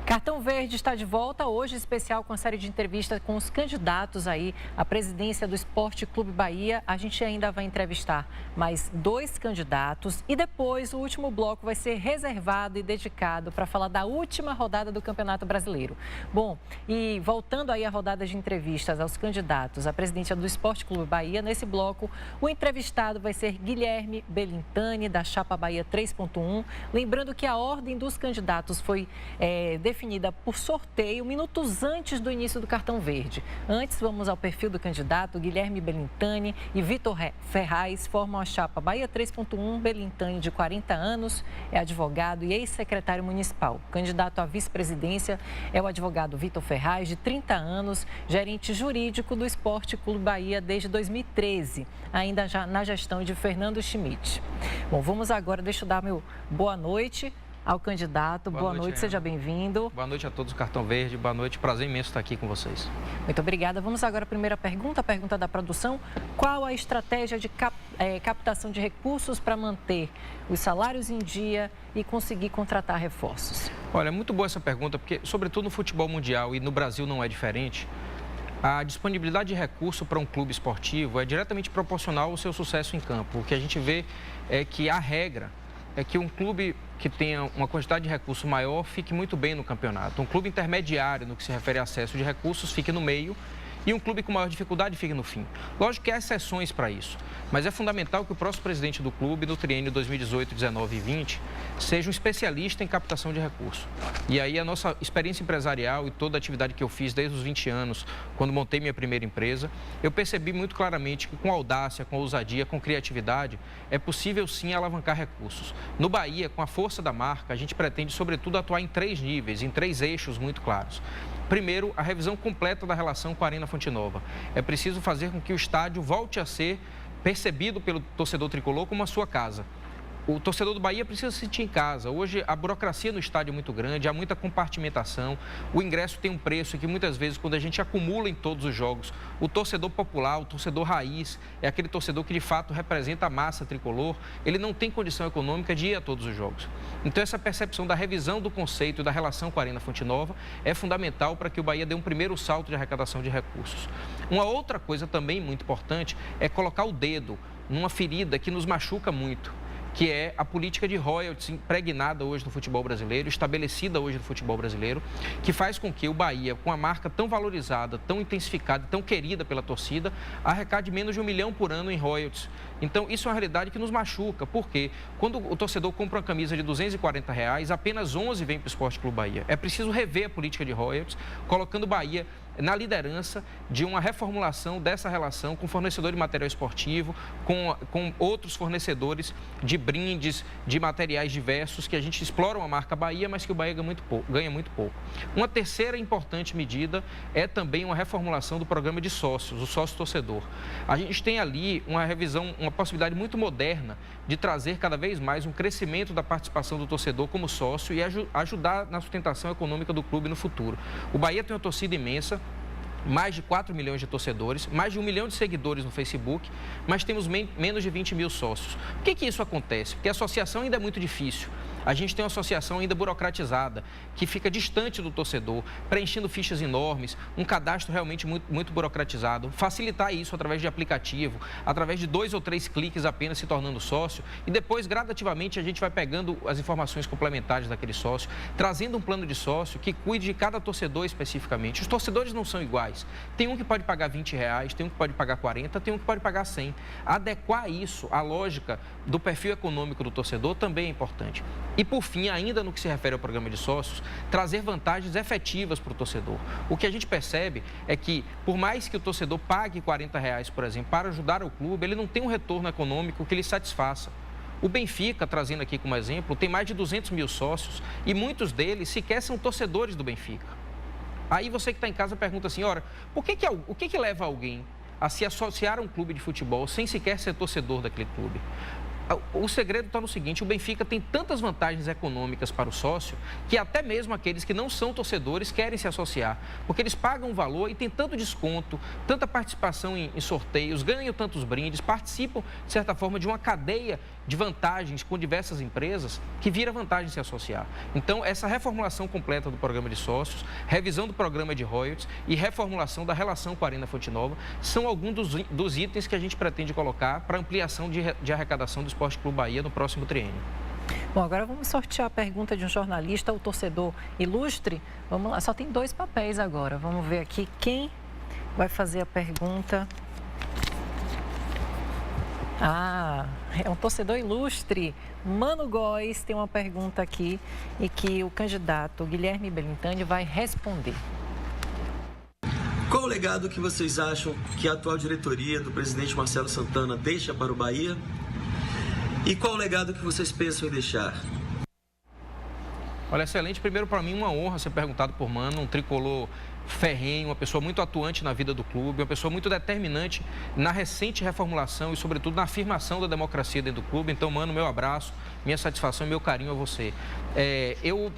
Cartão Verde está de volta hoje, especial com a série de entrevistas com os candidatos aí à presidência do Esporte Clube Bahia. A gente ainda vai entrevistar mais 2 candidatos e depois o último bloco vai ser reservado e dedicado para falar da última rodada do Campeonato Brasileiro. Bom, e voltando aí à rodada de entrevistas aos candidatos à presidência do Esporte Clube Bahia, nesse bloco o entrevistado vai ser Guilherme Belintani, da Chapa Bahia 3.1. Lembrando que a ordem dos candidatos foi definida por sorteio minutos antes do início do Cartão Verde. Antes, vamos ao perfil do candidato. Guilherme Belintani e Vitor Ferraz formam a chapa Bahia 3.1. Belintani, de 40 anos, é advogado e ex-secretário municipal. O candidato à vice-presidência é o advogado Vitor Ferraz, de 30 anos, gerente jurídico do Esporte Clube Bahia desde 2013, ainda já na gestão de Fernando Schmidt. Bom, vamos agora, deixa eu dar meu boa noite ao candidato. Boa noite, seja bem-vindo. Boa noite a todos do Cartão Verde, boa noite, prazer imenso estar aqui com vocês. Muito obrigada. Vamos agora à primeira pergunta, a pergunta da produção. Qual a estratégia de captação de recursos para manter os salários em dia e conseguir contratar reforços? Olha, é muito boa essa pergunta, porque sobretudo no futebol mundial e no Brasil não é diferente, a disponibilidade de recurso para um clube esportivo é diretamente proporcional ao seu sucesso em campo. O que a gente vê é que a regra é que um clube que tenha uma quantidade de recurso maior fique muito bem no campeonato. Um clube intermediário, no que se refere a acesso de recursos, fique no meio e um clube com maior dificuldade fique no fim. Lógico que há exceções para isso, mas é fundamental que o próximo presidente do clube, no triênio 2018, 19 e 20, seja um especialista em captação de recursos. E aí a nossa experiência empresarial e toda a atividade que eu fiz desde os 20 anos, quando montei minha primeira empresa, eu percebi muito claramente que com audácia, com ousadia, com criatividade, é possível sim alavancar recursos. No Bahia, com a força da marca, a gente pretende sobretudo atuar em 3 níveis, em 3 eixos muito claros. Primeiro, a revisão completa da relação com a Arena Fonte Nova. É preciso fazer com que o estádio volte a ser percebido pelo torcedor tricolor como a sua casa. O torcedor do Bahia precisa se sentir em casa. Hoje, a burocracia no estádio é muito grande, há muita compartimentação. O ingresso tem um preço que, muitas vezes, quando a gente acumula em todos os jogos, o torcedor popular, o torcedor raiz, é aquele torcedor que, de fato, representa a massa tricolor, ele não tem condição econômica de ir a todos os jogos. Então, essa percepção da revisão do conceito e da relação com a Arena Fonte Nova é fundamental para que o Bahia dê um primeiro salto de arrecadação de recursos. Uma outra coisa também muito importante é colocar o dedo numa ferida que nos machuca muito, que é a política de royalties impregnada hoje no futebol brasileiro, estabelecida hoje no futebol brasileiro, que faz com que o Bahia, com a marca tão valorizada, tão intensificada, tão querida pela torcida, arrecade menos de R$1 milhão por ano em royalties. Então, isso é uma realidade que nos machuca, porque quando o torcedor compra uma camisa de R$240, apenas 11 vem para o Esporte Clube Bahia. É preciso rever a política de royalties, colocando o Bahia na liderança de uma reformulação dessa relação com fornecedor de material esportivo, com outros fornecedores de brindes, de materiais diversos, que a gente explora uma marca Bahia, mas que o Bahia ganha muito pouco. Uma terceira importante medida é também uma reformulação do programa de sócios, o sócio-torcedor. A gente tem ali uma revisão, uma possibilidade muito moderna de trazer cada vez mais um crescimento da participação do torcedor como sócio e ajudar na sustentação econômica do clube no futuro. O Bahia tem uma torcida imensa, mais de 4 milhões de torcedores, mais de 1 milhão de seguidores no Facebook, mas temos menos de 20 mil sócios. Por que isso acontece? Porque a associação ainda é muito difícil. A gente tem uma associação ainda burocratizada, que fica distante do torcedor, preenchendo fichas enormes, um cadastro realmente muito burocratizado. Facilitar isso através de aplicativo, através de 2 ou 3 cliques apenas se tornando sócio, e depois, gradativamente, a gente vai pegando as informações complementares daquele sócio, trazendo um plano de sócio que cuide de cada torcedor especificamente. Os torcedores não são iguais. Tem um que pode pagar R$20, tem um que pode pagar 40, tem um que pode pagar 100. Adequar isso à lógica do perfil econômico do torcedor também é importante. E, por fim, ainda no que se refere ao programa de sócios, trazer vantagens efetivas para o torcedor. O que a gente percebe é que, por mais que o torcedor pague R$40, por exemplo, para ajudar o clube, ele não tem um retorno econômico que lhe satisfaça. O Benfica, trazendo aqui como exemplo, tem mais de 200 mil sócios e muitos deles sequer são torcedores do Benfica. Aí você que está em casa pergunta assim, ora, o que leva alguém a se associar a um clube de futebol sem sequer ser torcedor daquele clube? O segredo está no seguinte: o Benfica tem tantas vantagens econômicas para o sócio que até mesmo aqueles que não são torcedores querem se associar, porque eles pagam um valor e tem tanto desconto, tanta participação em sorteios, ganham tantos brindes, participam, de certa forma, de uma cadeia de vantagens com diversas empresas que vira vantagem se associar. Então, essa reformulação completa do programa de sócios, revisão do programa de royalties e reformulação da relação com a Arena Fonte Nova são alguns dos itens que a gente pretende colocar para ampliação de arrecadação do Esporte Clube Bahia no próximo triênio. Bom, agora vamos sortear a pergunta de um jornalista, o torcedor ilustre. Vamos lá, só tem 2 papéis agora. Vamos ver aqui quem vai fazer a pergunta. É um torcedor ilustre. Mano Góes tem uma pergunta aqui e que o candidato Guilherme Belintani vai responder. Qual o legado que vocês acham que a atual diretoria do presidente Marcelo Santana deixa para o Bahia? E qual o legado que vocês pensam em deixar? Olha, excelente. Primeiro, para mim, uma honra ser perguntado por Mano, um tricolor ferrenho, uma pessoa muito atuante na vida do clube, uma pessoa muito determinante na recente reformulação e, sobretudo, na afirmação da democracia dentro do clube. Então, Mano, meu abraço, minha satisfação e meu carinho a você.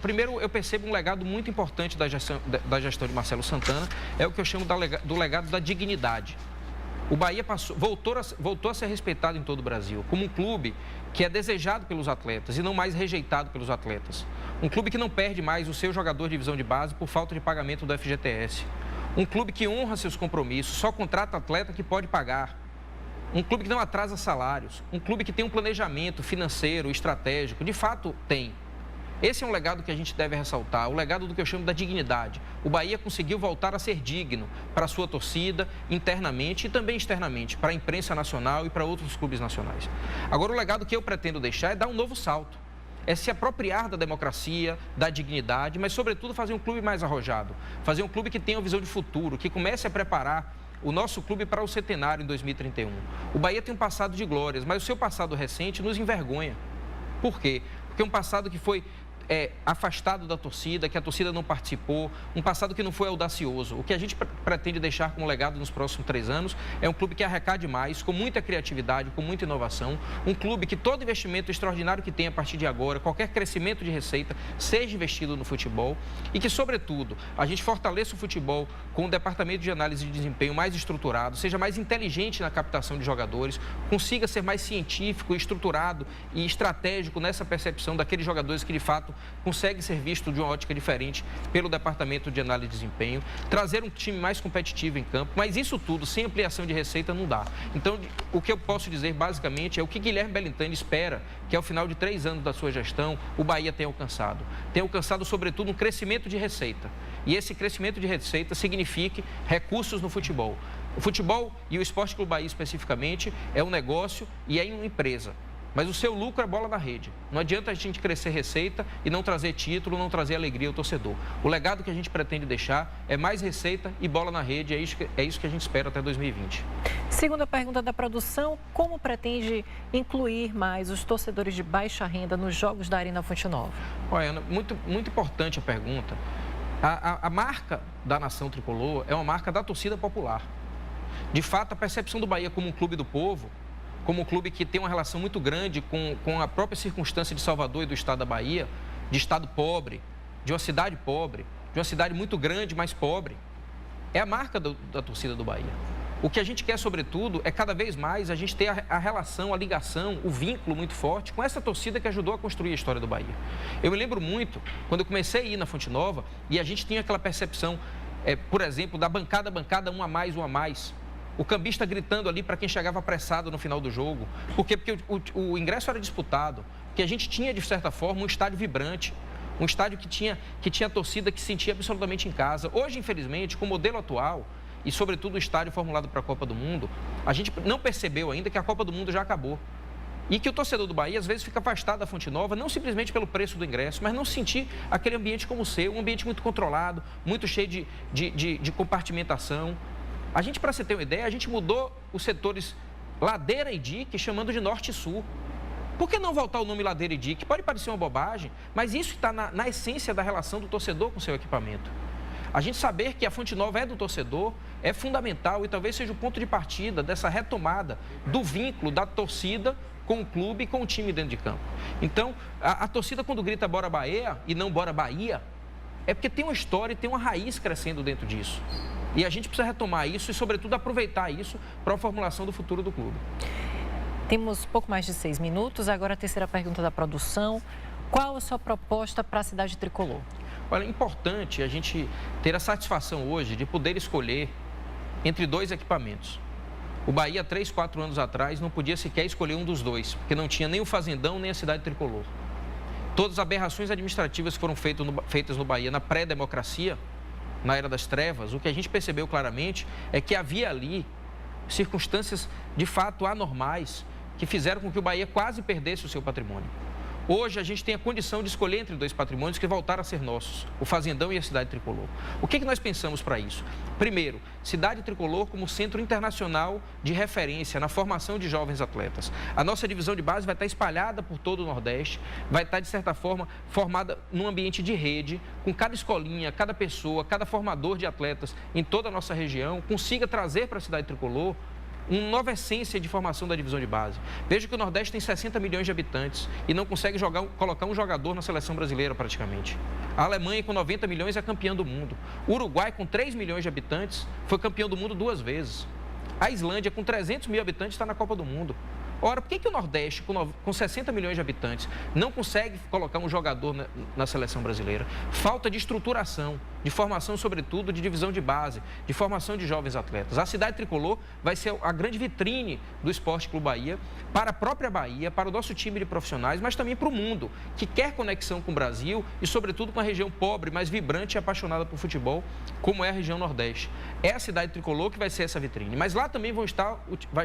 Primeiro, eu percebo um legado muito importante da gestão de Marcelo Santana, é o que eu chamo do legado da dignidade. O Bahia voltou a ser respeitado em todo o Brasil, como um clube que é desejado pelos atletas e não mais rejeitado pelos atletas. Um clube que não perde mais o seu jogador de divisão de base por falta de pagamento do FGTS. Um clube que honra seus compromissos, só contrata atleta que pode pagar. Um clube que não atrasa salários. Um clube que tem um planejamento financeiro, estratégico. De fato, tem. Esse é um legado que a gente deve ressaltar, o legado do que eu chamo da dignidade. O Bahia conseguiu voltar a ser digno para a sua torcida, internamente e também externamente, para a imprensa nacional e para outros clubes nacionais. Agora, o legado que eu pretendo deixar é dar um novo salto. É se apropriar da democracia, da dignidade, mas, sobretudo, fazer um clube mais arrojado. Fazer um clube que tenha uma visão de futuro, que comece a preparar o nosso clube para o centenário em 2031. O Bahia tem um passado de glórias, mas o seu passado recente nos envergonha. Por quê? Porque é um passado que foi afastado da torcida, que a torcida não participou, um passado que não foi audacioso. O que a gente pretende deixar como legado nos próximos 3 anos é um clube que arrecade mais, com muita criatividade, com muita inovação, um clube que todo investimento extraordinário que tem a partir de agora, qualquer crescimento de receita, seja investido no futebol e que, sobretudo, a gente fortaleça o futebol com um departamento de análise de desempenho mais estruturado, seja mais inteligente na captação de jogadores, consiga ser mais científico, estruturado e estratégico nessa percepção daqueles jogadores que, de fato, consegue ser visto de uma ótica diferente pelo Departamento de Análise de Desempenho, trazer um time mais competitivo em campo, mas isso tudo, sem ampliação de receita, não dá. Então, o que eu posso dizer, basicamente, é o que Guilherme Belintani espera que, ao final de 3 anos da sua gestão, o Bahia tenha alcançado. Tenha alcançado, sobretudo, um crescimento de receita. E esse crescimento de receita signifique recursos no futebol. O futebol e o Esporte Clube Bahia, especificamente, é um negócio e é uma empresa. Mas o seu lucro é bola na rede. Não adianta a gente crescer receita e não trazer título, não trazer alegria ao torcedor. O legado que a gente pretende deixar é mais receita e bola na rede. É isso que a gente espera até 2020. Segunda pergunta da produção, como pretende incluir mais os torcedores de baixa renda nos jogos da Arena Fonte Nova? Olha, Ana, muito importante a pergunta. A marca da nação tricolor é uma marca da torcida popular. De fato, a percepção do Bahia como um clube do povo, como um clube que tem uma relação muito grande com a própria circunstância de Salvador e do estado da Bahia, de estado pobre, de uma cidade pobre, de uma cidade muito grande, mas pobre, é a marca da torcida do Bahia. O que a gente quer, sobretudo, é cada vez mais a gente ter a relação, a ligação, o vínculo muito forte com essa torcida que ajudou a construir a história do Bahia. Eu me lembro muito, quando eu comecei a ir na Fonte Nova, e a gente tinha aquela percepção, por exemplo, da bancada, um a mais. O cambista gritando ali para quem chegava apressado no final do jogo. Por quê? Porque o ingresso era disputado. Porque a gente tinha, de certa forma, um estádio vibrante. Um estádio que tinha torcida que se sentia absolutamente em casa. Hoje, infelizmente, com o modelo atual, e sobretudo o estádio formulado para a Copa do Mundo, a gente não percebeu ainda que a Copa do Mundo já acabou. E que o torcedor do Bahia, às vezes, fica afastado da Fonte Nova, não simplesmente pelo preço do ingresso, mas não sentir aquele ambiente como o seu, um ambiente muito controlado, muito cheio de compartimentação. A gente, para você ter uma ideia, a gente mudou os setores Ladeira e Dique, chamando de Norte e Sul. Por que não voltar o nome Ladeira e Dique? Pode parecer uma bobagem, mas isso está na essência da relação do torcedor com o seu equipamento. A gente saber que a Fonte Nova é do torcedor é fundamental e talvez seja o ponto de partida dessa retomada do vínculo da torcida com o clube e com o time dentro de campo. Então, a torcida quando grita Bora Bahia e não Bora Bahia, é porque tem uma história e tem uma raiz crescendo dentro disso. E a gente precisa retomar isso e, sobretudo, aproveitar isso para a formulação do futuro do clube. Temos pouco mais de 6 minutos. Agora a terceira pergunta da produção. Qual a sua proposta para a cidade tricolor? Olha, é importante a gente ter a satisfação hoje de poder escolher entre 2 equipamentos. O Bahia, 3, 4 anos atrás, não podia sequer escolher um dos dois, porque não tinha nem o Fazendão, nem a cidade tricolor. Todas as aberrações administrativas que foram feitas no Bahia na pré-democracia, na Era das Trevas, o que a gente percebeu claramente é que havia ali circunstâncias de fato anormais que fizeram com que o Bahia quase perdesse o seu patrimônio. Hoje a gente tem a condição de escolher entre 2 patrimônios que voltaram a ser nossos, o Fazendão e a cidade tricolor. O que nós pensamos para isso? Primeiro, cidade tricolor como centro internacional de referência na formação de jovens atletas. A nossa divisão de base vai estar espalhada por todo o Nordeste, vai estar, de certa forma, formada num ambiente de rede, com cada escolinha, cada pessoa, cada formador de atletas em toda a nossa região, consiga trazer para a cidade tricolor uma nova essência de formação da divisão de base. Veja que o Nordeste tem 60 milhões de habitantes e não consegue colocar um jogador na seleção brasileira praticamente. A Alemanha, com 90 milhões, é campeã do mundo. O Uruguai, com 3 milhões de habitantes, foi campeão do mundo 2 vezes. A Islândia, com 300 mil habitantes, está na Copa do Mundo. Ora, por que o Nordeste, com 60 milhões de habitantes, não consegue colocar um jogador na seleção brasileira? Falta de estruturação, de formação, sobretudo, de divisão de base, de formação de jovens atletas. A cidade tricolor vai ser a grande vitrine do Esporte Clube Bahia, para a própria Bahia, para o nosso time de profissionais, mas também para o mundo, que quer conexão com o Brasil e, sobretudo, com a região pobre, mas vibrante e apaixonada por futebol, como é a região Nordeste. É a cidade tricolor que vai ser essa vitrine, mas lá também vai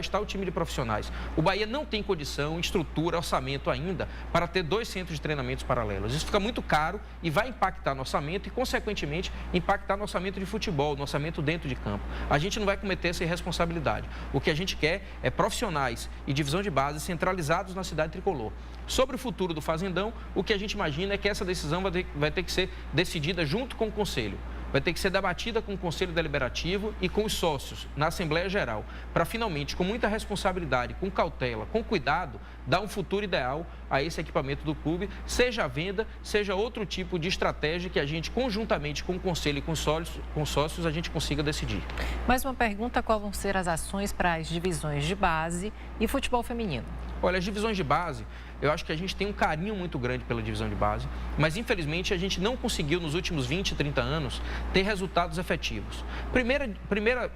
estar o time de profissionais. O Bahia não tem condição, estrutura, orçamento ainda para ter 2 centros de treinamentos paralelos. Isso fica muito caro e vai impactar no orçamento e, consequentemente, impactar no orçamento de futebol, no orçamento dentro de campo. A gente não vai cometer essa irresponsabilidade. O que a gente quer é profissionais e divisão de base centralizados na cidade tricolor. Sobre o futuro do Fazendão, o que a gente imagina é que essa decisão vai ter que ser decidida junto com o Conselho. Vai ter que ser debatida com o Conselho Deliberativo e com os sócios na Assembleia Geral, para finalmente, com muita responsabilidade, com cautela, com cuidado, dar um futuro ideal a esse equipamento do clube, seja a venda, seja outro tipo de estratégia que a gente, conjuntamente com o Conselho e com os sócios, a gente consiga decidir. Mais uma pergunta: quais vão ser as ações para as divisões de base e futebol feminino? Olha, as divisões de base, eu acho que a gente tem um carinho muito grande pela divisão de base, mas infelizmente a gente não conseguiu nos últimos 20, 30 anos ter resultados efetivos. Primeiro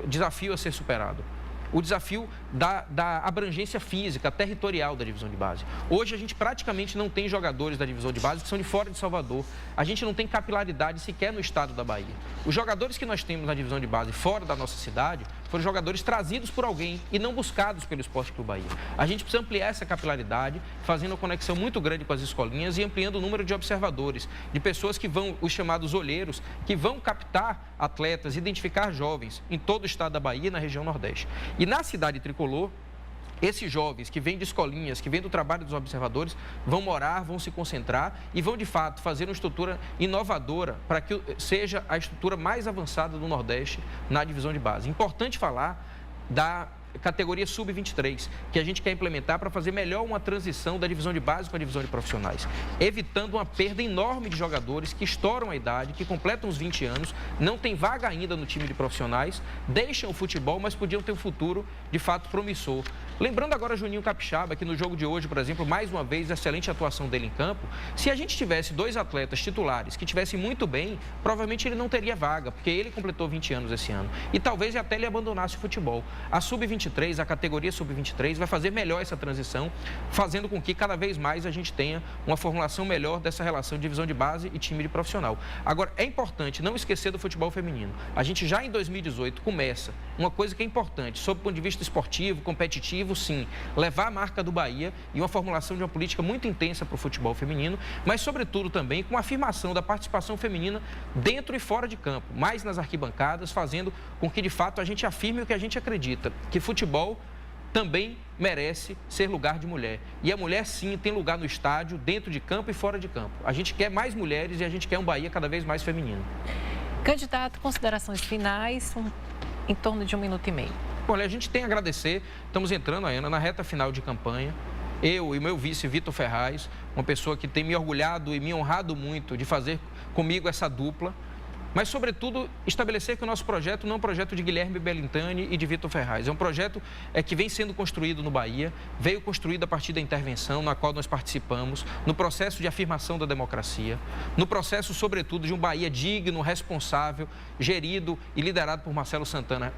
desafio a ser superado: o desafio da abrangência física, territorial da divisão de base. Hoje a gente praticamente não tem jogadores da divisão de base que são de fora de Salvador. A gente não tem capilaridade sequer no estado da Bahia. Os jogadores que nós temos na divisão de base fora da nossa cidade foram jogadores trazidos por alguém e não buscados pelo Esporte Clube Bahia. A gente precisa ampliar essa capilaridade, fazendo uma conexão muito grande com as escolinhas e ampliando o número de observadores, de pessoas que vão, os chamados olheiros, que vão captar atletas, identificar jovens em todo o estado da Bahia e na região Nordeste. E na cidade tricolor, esses jovens que vêm de escolinhas, que vêm do trabalho dos observadores, vão morar, vão se concentrar e vão, de fato, fazer uma estrutura inovadora para que seja a estrutura mais avançada do Nordeste na divisão de base. Importante falar da categoria sub-23, que a gente quer implementar para fazer melhor uma transição da divisão de base com a divisão de profissionais, evitando uma perda enorme de jogadores que estouram a idade, que completam os 20 anos, não tem vaga ainda no time de profissionais, deixam o futebol, mas podiam ter um futuro de fato promissor. Lembrando agora Juninho Capixaba, que no jogo de hoje, por exemplo, mais uma vez, excelente atuação dele em campo. Se a gente tivesse 2 atletas titulares que estivessem muito bem, provavelmente ele não teria vaga, porque ele completou 20 anos esse ano. E talvez até ele abandonasse o futebol. A sub-23, a categoria sub-23, vai fazer melhor essa transição, fazendo com que cada vez mais a gente tenha uma formulação melhor dessa relação de divisão de base e time de profissional. Agora, é importante não esquecer do futebol feminino. A gente já em 2018 começa uma coisa que é importante, sob o ponto de vista esportivo, competitivo, sim, levar a marca do Bahia e uma formulação de uma política muito intensa para o futebol feminino, mas, sobretudo, também com a afirmação da participação feminina dentro e fora de campo, mais nas arquibancadas, fazendo com que, de fato, a gente afirme o que a gente acredita, que futebol também merece ser lugar de mulher. E a mulher, sim, tem lugar no estádio, dentro de campo e fora de campo. A gente quer mais mulheres e a gente quer um Bahia cada vez mais feminino. Candidato, considerações finais, em torno de 1 minuto e meio. Olha, a gente tem a agradecer, estamos entrando, Ana, na reta final de campanha. Eu e meu vice, Vitor Ferraz, uma pessoa que tem me orgulhado e me honrado muito de fazer comigo essa dupla, mas, sobretudo, estabelecer que o nosso projeto não é um projeto de Guilherme Belintani e de Vitor Ferraz. É um projeto que vem sendo construído no Bahia, veio construído a partir da intervenção na qual nós participamos, no processo de afirmação da democracia, no processo, sobretudo, de um Bahia digno, responsável, gerido e liderado por Marcelo Santana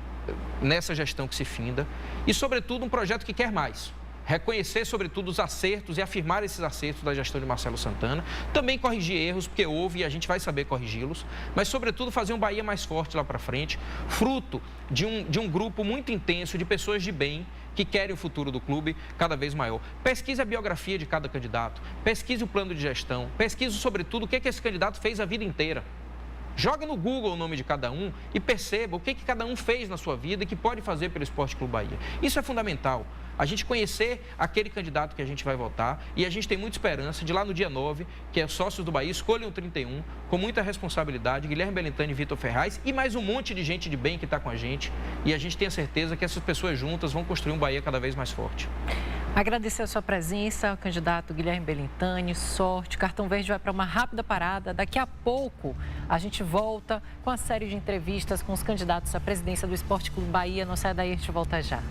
nessa gestão que se finda e, sobretudo, um projeto que quer mais. Reconhecer, sobretudo, os acertos e afirmar esses acertos da gestão de Marcelo Santana. Também corrigir erros, porque houve e a gente vai saber corrigi-los. Mas, sobretudo, fazer um Bahia mais forte lá para frente, fruto de um grupo muito intenso de pessoas de bem que querem o futuro do clube cada vez maior. Pesquise a biografia de cada candidato, pesquise o plano de gestão, pesquise, sobretudo, o que esse candidato fez a vida inteira. Joga no Google o nome de cada um e perceba o que cada um fez na sua vida e que pode fazer pelo Esporte Clube Bahia. Isso é fundamental. A gente conhecer aquele candidato que a gente vai votar e a gente tem muita esperança de lá no dia 9, que é sócios do Bahia, escolham o 31, com muita responsabilidade, Guilherme Belintani e Vitor Ferraz e mais um monte de gente de bem que está com a gente. E a gente tem a certeza que essas pessoas juntas vão construir um Bahia cada vez mais forte. Agradecer a sua presença, candidato Guilherme Belintani, sorte. Cartão Verde vai para uma rápida parada. Daqui a pouco a gente volta com a série de entrevistas com os candidatos à presidência do Esporte Clube Bahia. Não sai daí, a gente volta já.